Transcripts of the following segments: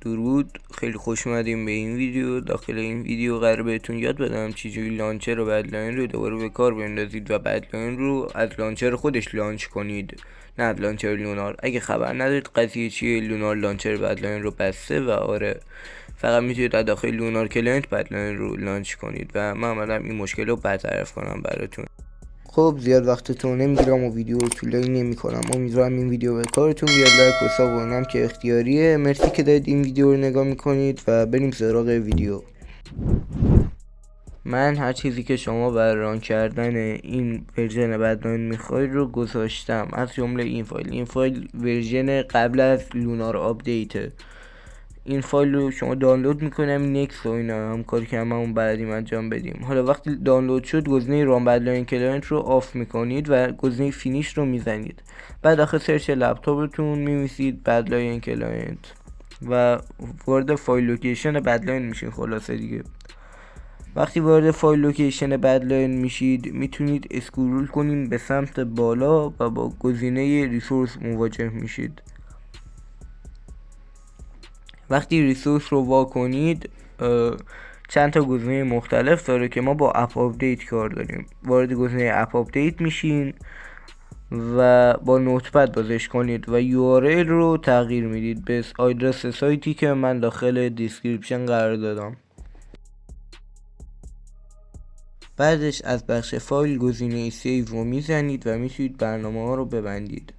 درود، خیلی خوش اومدیم به این ویدیو. داخل این ویدیو قرار بهتون یاد بدم چجوری لانچر و بدلاین رو دوباره به کار بندازید و بدلاین رو از لانچر خودش لانچ کنید، نه از لانچر لونار. اگه خبر ندارید قضیه چیه، لونار لانچر بدلاین رو بسته و آره فقط میتونید از داخل لونار کلاینت بدلاین رو لانچ کنید و من اومدم این مشکل رو برطرف کنم براتون. خب زیاد وقتتون نمیگیرم و ویدیو رو طولانی نمی‌کنم. امیدوارم این ویدیو به کارتون بیاد. لایک و ساب و اینم که اختیاریه. مرسی که دارید این ویدیو رو نگاه میکنید و بریم سراغ ویدیو. من هر چیزی که شما برای ران کردن این ورژن بدلاین میخواید رو گذاشتم، از جمله این فایل ورژن قبل از لونار آپدیت. این فایل رو شما دانلود میکنم نکس و اینا هم کاری که همون بلدیم انجام بدیم. حالا وقتی دانلود شد گزینه ران بدلاین کلاینت رو آف میکنید و گزینه فینیش رو میزنید. بعد آخر سرچ لپتاپتون میمیسید بدلاین کلاینت و وارد فایل لوکیشن بدلاین میشین. خلاصه دیگه وقتی وارد فایل لوکیشن بدلاین میشید میتونید اسکرول کنین به سمت بالا و با گزینه ریسورس مواجه میشید. وقتی ریسورس رو وا کنید چند تا گزینه مختلف داره که ما با اپ آپدیت کار داریم. وارد گزینه اپ آپدیت میشین و با نوتپد بازش کنید و URL رو تغییر میدید به آدرس سایتی که من داخل دیسکریپشن قرار دادم. بعدش از بخش فایل گزینه سیو رو میزنید و میتونید برنامه ها رو ببندید.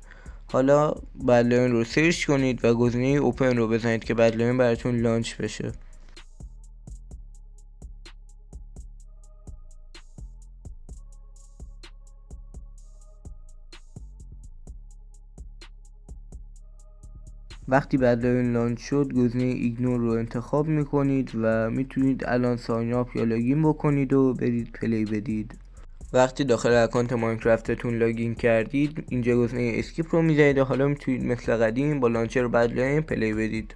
حالا بدلاین رو سرچ کنید و گزینه اوپن رو بزنید که بدلاین براتون لانچ بشه. وقتی بدلاین لانچ شد گزینه ایگنور رو انتخاب میکنید و میتونید الان ساین اپ یا لاگین بکنید و برید پلی بدید. وقتی داخل اکانت ماینکرافتتون لاگین کردید اینجا گزینه اسکیپ رو میزنید و حالا میتونید مثل قدیم با لانچر بدلاین پلی بدید.